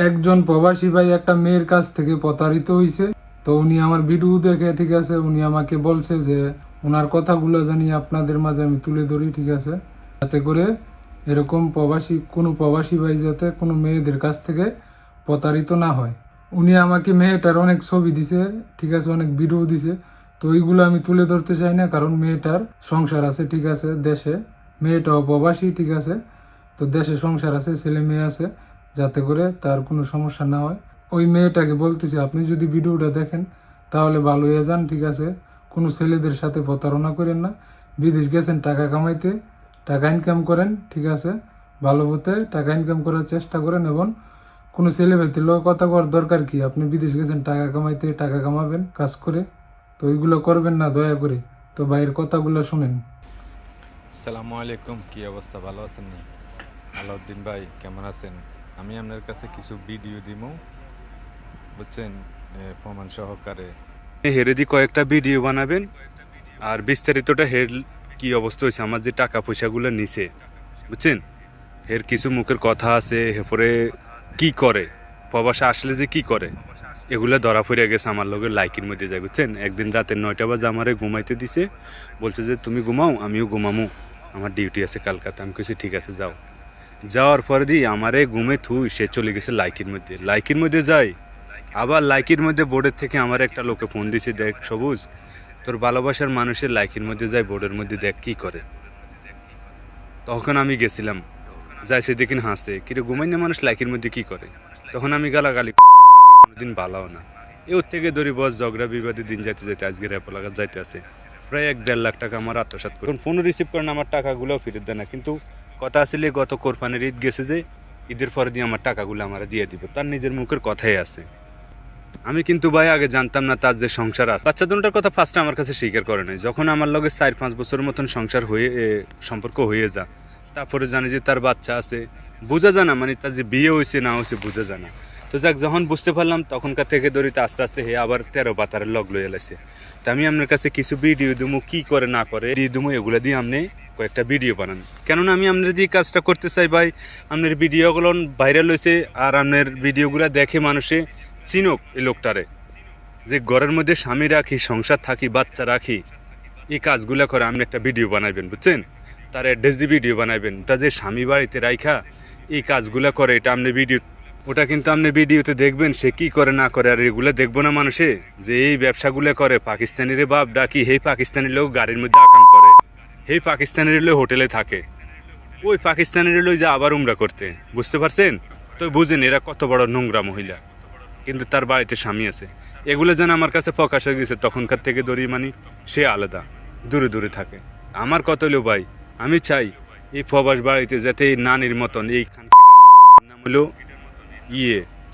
একজন প্রবাসী ভাই একটা মেয়ের কাছ থেকে প্রতারিত হয়েছে। তো উনি আমার ভিডিও দেখে, ঠিক আছে, উনি আমাকে বলছে যে ওনার কথাগুলো জানি আপনাদের মাঝে আমি তুলে ধরি, ঠিক আছে, যাতে করে এরকম কোনো প্রবাসী ভাই যাতে কোনো মেয়েদের কাছ থেকে প্রতারিত না হয়। উনি আমাকে মেয়েটার অনেক ছবি দিছে, ঠিক আছে, অনেক ভিডিও দিছে। তো ওইগুলো আমি তুলে ধরতে চাই না, কারণ মেয়েটার সংসার আছে, ঠিক আছে, দেশে। মেয়েটাও প্রবাসী, ঠিক আছে। তো দেশে সংসার আছে, ছেলে মেয়ে আছে, যাতে করে তার কোনো সমস্যা না হয়। ওই মেয়েটাকে বলতেছি, আপনি যদি ভিডিওটা দেখেন তাহলে ভালো হয়ে যান, ঠিক আছে। কোনো ছেলেদের সাথে প্রতারণা করেন না। বিদেশ গেছেন টাকা কামাইতে, টাকা ইনকাম করেন, ঠিক আছে। ভালো পথে টাকা ইনকাম করার চেষ্টা করেন, এবং কোনো ছেলে মেয়েতে লোক কথা করার দরকার কি? আপনি বিদেশ গেছেন টাকা কামাইতে, টাকা কামাবেন কাজ করে। তো ওইগুলো করবেন না দয়া করে। তো ভাইয়ের কথাগুলো শুনেন। আসসালামু আলাইকুম, কি অবস্থা? ভালো আছেন নি? আলাউদ্দিন ভাই কেমন আছেন? আমি আপনার কাছে কিছু ভিডিও দিমু, বুঝছেন, প্রমাণ সহকারে। হেরেদি কয়েকটা ভিডিও বানাবেন আর বিস্তারিতটা হের কি অবস্থা হয়েছে, আমার যে টাকা পয়সাগুলো নিছে, বুঝছেন, এর কিছু মুখের কথা আছে, এরপরে কি করে প্রবাসে আসলে যে কি করে, এগুলো ধরা পড়ে গেছে আমার লগে লাইকের মধ্যে যায়, বুঝছেন। একদিন রাতে 9টা বাজে আমারে ঘুমাইতে দিছে, বলছে যে তুমি ঘুমাও আমিও ঘুমামু, আমার ডিউটি আছে কালকাতে। আমি কিছু ঠিক আছে যাও। যাওয়ার পরে দিয়ে আমারে ঘুমে থুই সে চলে গেছে লাইকের মধ্যে যাই। আবার লাইকের মধ্যে বোর্ডের থেকে আমার একটা লোকে ফোন দিছে, দেখ সবুজ, তোর ভালোবাসার মানুষের লাইকের মধ্যে যায়, বোর্ডের মধ্যে দেখ কি করে। তখন আমি গেছিলাম, যাইছে দেখিন হাসে, কিরে ঘুমাই না মানুষ লাইকের মধ্যে কি করে। তখন আমি গালাগালি করছি, কোনোদিন ভালোও না। ওর থেকে দড়ি বস ঝগড়া বিবাদে দিন যাইতে যাইতে আজকে র্যাপ লাগা যাইতে আছে। প্রায় 1-1.5 লাখ টাকা আমার আত্মসাৎ করে ফোন রিসিভ করেন, আমার টাকাগুলোও ফেরত দেয় না। কিন্তু কথা আসলে গত কোরবানির ঈদ গেছে যে ঈদের পরে দিয়ে আমার টাকাগুলো আমার দিয়ে দিব, তার নিজের মুখের কথাই আছে। আমি কিন্তু ভাই আগে জানতাম না তার যে সংসার আছে। বাচ্চা দুটার কথা ফার্স্টে আমার কাছে স্বীকার করে নাই। যখন আমার লগে 4-5 বছরের মতন সংসার হয়ে সম্পর্ক হয়ে যা, তারপরে জানি যে তার বাচ্চা আছে, বোঝা যায় না, মানে তার যে বিয়ে হয়েছে না হয়েছে বোঝা যায় না। তো যাক, যখন বুঝতে পারলাম তখনকার থেকে ধরিতে আস্তে আস্তে হে আবার 13 পাতারের লগ লইয়া লাইছে। তা আমি আপনার কাছে কিছু ভিডিও দিমু, কি করে না করে ভিডিও দিমু, এগুলা দিয়ে আপনি কয়েকটা ভিডিও বানান। কেননা আমি আপনার দিয়ে কাজটা করতে চাই ভাই। আপনার ভিডিওগুলো ভাইরাল হয়েছে, আর আপনার ভিডিওগুলো দেখে মানুষে চিনুক এই লোকটারে, যে ঘরের মধ্যে স্বামী রাখি, সংসার থাকি, বাচ্চা রাখি, এই কাজগুলো করে আপনি একটা ভিডিও বানাইবেন, বুঝছেন। তার অ্যাড্রেস দিয়ে ভিডিও বানাইবেন, ওটা যে স্বামী বাড়িতে রাইখা এই কাজগুলো করে, এটা আপনি ভিডিও, ওটা কিন্তু আপনি ভিডিওতে দেখবেন সে কি করে না করে। আর এগুলো দেখবো না মানুষে, যে এই ব্যবসাগুলো করে পাকিস্তানিরে বাপ ডাকি, সেই পাকিস্তানি লোক গাড়ির মধ্যে আকাম করে, সেই পাকিস্তানির লোক হোটেলে থাকে, ওই পাকিস্তানির লোক যা আবার উমরা করতে, বুঝতে পারছেন? তো বুঝেন এরা কত বড় নোংরা মহিলা, কিন্তু তার বাড়িতে স্বামী আছে। এগুলো যেন আমার কাছে প্রকাশ হয়ে গেছে, তখনকার থেকে ধরি মানে সে আলাদা, দূরে দূরে থাকে। আমার কত হলো ভাই, আমি চাই এই প্রবাস বাড়িতে যাতে এই নানির মতন, এই খানকিটার মতন, এর নাম হলো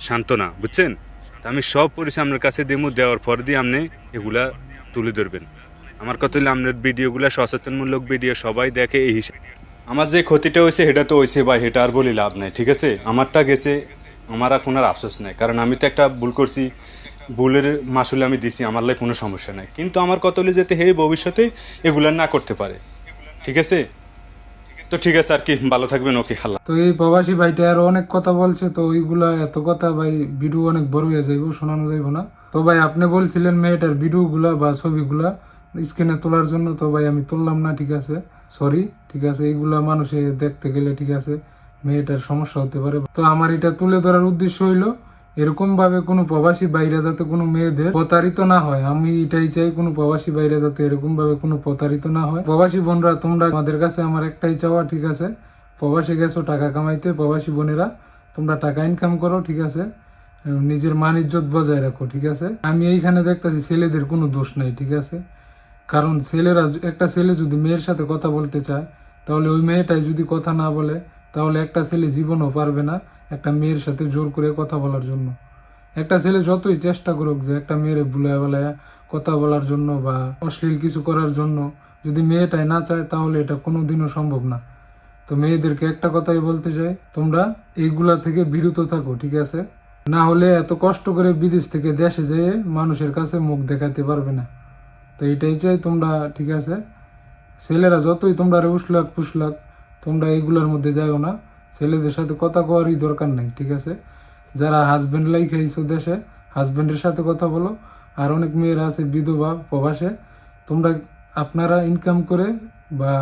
সান্ত্বনা, বুঝছেন। তা আমি সব পরিচয় আপনার কাছে দেবো, দেওয়ার পর দিয়ে আপনি এগুলা তুলে ধরবেন। আমার কথা হলো আপনার ভিডিওগুলো সচেতনমূলক ভিডিও, সবাই দেখে এই হিসাবে। আমার যে ক্ষতিটা হয়েছে সেটা তো হয়েছে ভাই, সেটা আর বলি লাভ নাই, ঠিক আছে। আমারটা গেছে, আমার এখন আর আফসোস নাই, কারণ আমি তো একটা ভুল করছি, ভুলের মাসুল আমি দিছি, আমার লাই কোনো সমস্যা নাই। কিন্তু আমার কত হলে যেতে হে ভবিষ্যতে এগুলা না করতে পারে, ঠিক আছে। তো ঠিক আছে আর কি, ভালো থাকবেন, ওকে, আল্লাহ। তো এই প্রবাসী ভাইটা আরো অনেক কথা বলছে, তো ওইগুলা এত কথা ভাই ভিডিও অনেক বড় হয়ে যাইব, শোনানো যাইব না। তো ভাই আপনি বলছিলেন মেয়েটার ভিডিওগুলা বা ছবিগুলা স্ক্রিনে তোলার জন্য, তো ভাই আমি তুললাম না, ঠিক আছে, সরি, ঠিক আছে। এইগুলা মানুষে দেখতে গেলে, ঠিক আছে, মেয়েটার সমস্যা হতে পারে। তো আমার এটা তুলে ধরার উদ্দেশ্য হইলো এরকম ভাবে কোনো প্রবাসী বাইরে যাতে কোনো মেয়েদের প্রতারিত না হয়। আমি এটাই চাই, কোনো প্রবাসী বাইরে যাতে এরকম ভাবে কোনো প্রতারিত না হয়। প্রবাসী বোনরা তোমরা, আমাদের কাছে আমার একটাই চাওয়া, ঠিক আছে, প্রবাসে গেছো টাকা কামাইতে, প্রবাসী বোনেরা তোমরা টাকা ইনকাম করো, ঠিক আছে, নিজের মান ইজ্জত বজায় রাখো, ঠিক আছে। আমি এইখানে দেখতেছি ছেলেদের কোনো দোষ নাই, ঠিক আছে। কারণ ছেলেরা, একটা ছেলে যদি মেয়ের সাথে কথা বলতে চায়, তাহলে ওই মেয়েটাই যদি কথা না বলে, তাহলে একটা ছেলে জীবনও পারবে না একটা মেয়ের সাথে জোর করে কথা বলার জন্য। একটা ছেলে যতই চেষ্টা করুক যে একটা মেয়েরে বুলায় বেলায় কথা বলার জন্য বা অশ্লীল কিছু করার জন্য, যদি মেয়েটাই না চায় তাহলে এটা কোনোদিনও সম্ভব না। তো মেয়েদেরকে একটা কথাই বলতে চাই, তোমরা এইগুলা থেকে বিরত থাকো, ঠিক আছে। না হলে এত কষ্ট করে বিদেশ থেকে দেশে যেয়ে মানুষের কাছে মুখ দেখাতে পারবে না। তো এইটাই চাই তোমরা, ঠিক আছে। ছেলেরা যতই তোমরা উসলাক ফুসলাক, তোমরা এইগুলোর মধ্যে যাইও না। ছেলেদের সাথে কথা কওয়ারই দরকার নাই, ঠিক আছে। যারা হাজবেন্ড লাই খাইছো দেশে, হাজবেন্ডের সাথে কথা বলো। আর অনেক মেয়েরা আছে বিধবা প্রবাসে, তোমরা আপনারা ইনকাম করে বা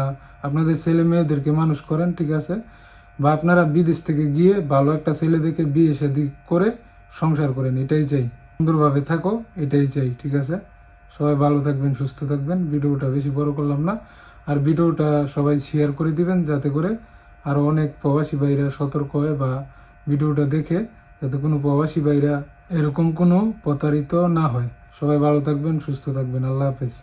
আপনাদের ছেলে মেয়েদেরকে মানুষ করেন, ঠিক আছে, বা আপনারা বিদেশ থেকে গিয়ে ভালো একটা ছেলে দেখে বিয়ে শাদী করে সংসার করেন, এটাই চাই। সুন্দরভাবে থাকো, এটাই চাই, ঠিক আছে। সবাই ভালো থাকবেন, সুস্থ থাকবেন। ভিডিওটা বেশি বড় করলাম না, আর ভিডিওটা সবাই শেয়ার করে দিবেন যাতে করে আরও অনেক প্রবাসী ভাইরা সতর্ক হয় বা ভিডিওটা দেখে যাতে কোনো প্রবাসী ভাইরা এরকম কোনো প্রতারিত না হয়। সবাই ভালো থাকবেন, সুস্থ থাকবেন। আল্লাহ হাফেজ।